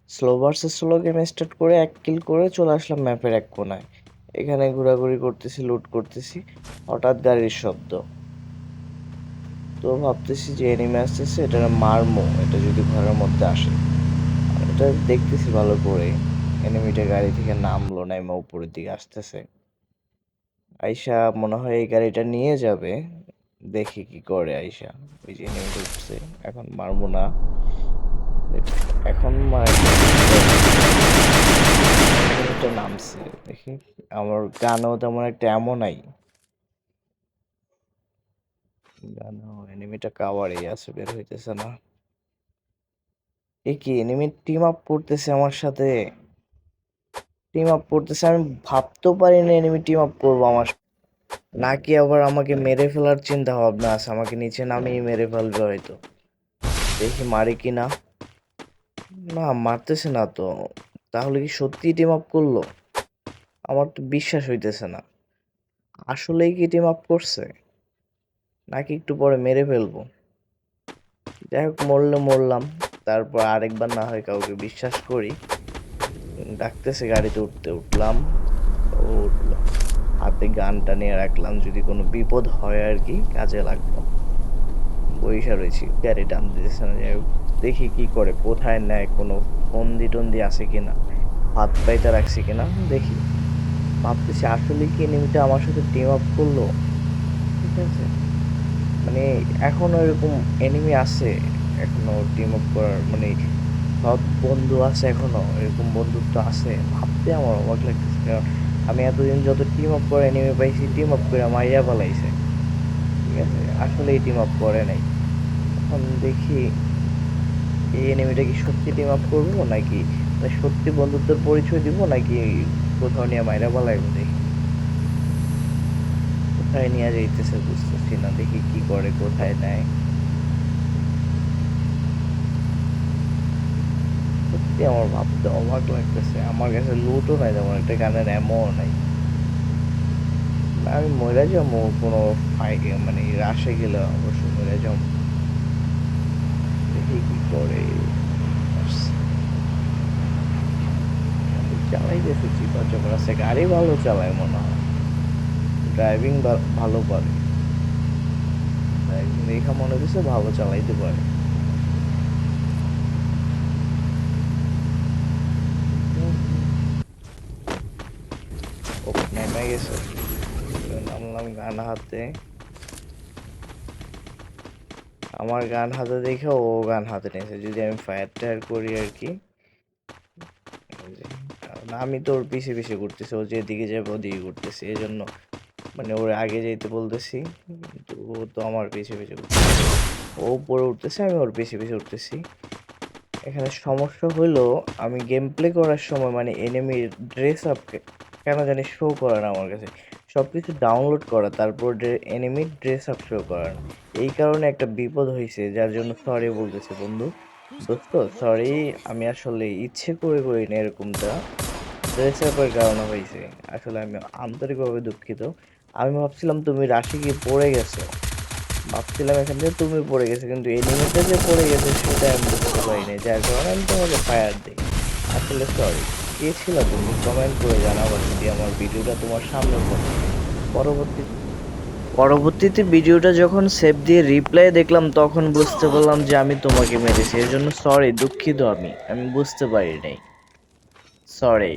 Slow versus slow game start করে 1 কিল করে চলে আসলাম ম্যাপের এক কোনায়। এখানে ঘোরাঘুরি করতেছি, লুট করতেছি, হঠাৎ গাড়ির শব্দ। তো ভাবতেছি যে এনিমি আসতেছে, এটা মারমো, এটা যদি ঘরের মধ্যে আসে। এটা দেখতেছি ভালো করে, এনিমিটা গাড়ি থেকে নামলো, নাইমা উপরের দিকে আসতেছে। আইসা মনে হয় এই গাড়িটা নিয়ে যাবে। দেখি কি করে আইসা। ওই যে এনিমিটা উঠছে, এখন মারবো না। এখন এনিমিটা নামছে, দেখি। আমার গানও তেমন একটা এমন নাই। গানও এনিমিটা কাভারেই আছে, বের হইতেছে না। এ কি এনিমি টিম আপ করতেছে আমার সাথে, টিম আপ করতেছে। আমি ভাবতেও পারি না এনিমি টিম আপ করবো আমার সাথে। নাকি আবার আমাকে মেরে ফেলার চিন্তা ভাবনা আছে, আমাকে নিচে নামিয়ে মেরে ফেলবে হয়তো। দেখি মারে কি না। না, মারতেছে না তো। তাহলে কি সত্যি টিম আপ করলো? আমার তো বিশ্বাস হইতেছে না। আসলেই কি টিম আপ করছে, নাকি একটু পরে মেরে ফেলবো। যাই হোক, মরলে মরলাম। তারপর আরেকবার না হয় কাউকে বিশ্বাস করি। ডাকতেছে গাড়িতে, উঠতে উঠলাম। ও উঠলো। হাতে গানটা নিয়ে রাখলাম, যদি কোনো বিপদ হয় আর কি কাজে লাগবে। বইসা রয়েছি, গাড়ি টান দিতেছে না। যাই হোক, দেখি কি করে, কোথায় নেয়, কোনো ফন্দি টন্দি আছে কিনা, হাত পাইতে রাখছি কিনা দেখি। ভাবতেছি আসলে কি এনিমিটা আমার সাথে টিম আপ করলো। ঠিক আছে, মানে এখনো এরকম এনিমি আছে, এখনো টিম আপ করার মানে সৎ বন্ধু আছে, এখনো এরকম বন্ধুত্ব আছে। ভাবতে আমার অবাক লাগতেছে, কারণ আমি এতদিন যত টিম আপ করে এনিমি পাইছি, টিম আপ করে মাইয়া পালাইছে। ঠিক আছে, আসলেই টিম আপ করে নাই। এখন দেখি এই এনিমিটা কি সত্যি টিম আপ করবো, নাকি মানে সত্যি বন্ধুত্বের পরিচয় দিব, নাকি কোথাও নিয়ে মাইরা পালাইবো। দেখি কোথায় নিয়ে যাইতেছে বুঝতেছি না, দেখি কি করে, কোথায় নেয়। সত্যি আমার ভাবতে অবাক লাগতেছে, আমার কাছে লুটও নাই, তেমন একটা গানের এমন নাই। আমি মরে যাবো কোনো মানে রাশে গেলে, অবশ্য মরে যাবো। দেখি কি করে। চালাইতেছে চিপা চাপা আছে, গাড়ি ভালো চালায় মনে হয়, ড্রাইভিং ভালো পারে। ড্রাইভিং দেখা মনে হচ্ছে ভালো চালাইতে পারে। ও নেমে গেছে, নামলাম গান হাতে। আমার গান হাতে দেখে ও গান হাতে নিয়েছে, যদি আমি ফায়ার টায়ার করি আর কি। এই যে, কারণ আমি তো ওর পিছে পিছে ঘুরতেছি, ও যেদিকে যাবে ওদিকে ঘুরতেছি, এই জন্য মানে ওর আগে যেতে বলতেছি, কিন্তু ও তো আমার পিছে পিছে ঘুরতেছে। ও উপরে উঠতেছে, আমি ওর পিছে পিছে উঠতেছি। এখানে সমস্যা হলো, আমি গেম প্লে করার সময় মানে এনিমির ড্রেস আপ কেন জানি শো করে না আমার কাছে। সব কিছু ডাউনলোড করা, তারপর এনিমির ড্রেস আপ শো করে না। এই কারণে একটা বিপদ হয়েছে, যার জন্য সরি বলতেছি বন্ধু। দোস্ত সরি, আমি আসলে ইচ্ছে করে করিনি এরকমটা, ড্রেস আপের কারণে হয়েছে। আসলে আমি আন্তরিকভাবে দুঃখিত। আমি ভাবছিলাম তুমি রাশি গিয়ে পড়ে গেছো, ভাবছিলাম এখান থেকে তুমি পড়ে গেছো, কিন্তু এনিমিতে যে পড়ে গেছে সেটা আমি বুঝতে পারিনি, যার কারণে আমি তোমাকে ফায়ার দিই। আসলে সরি। কে ছিল তুমি, কমেন্ট করে জানাবা যদি আমার ভিডিওটা তোমার সামনে পড়ে। পরবর্তী পরবর্তীতে ভিডিওটা যখন সেভ দিয়ে রিপ্লাই দেখলাম, তখন বুঝতে পারলাম যে আমি তোমাকে মেরেছি। এর জন্য সরি, দুঃখিত। আমি বুঝতে পারি নাই। সরি।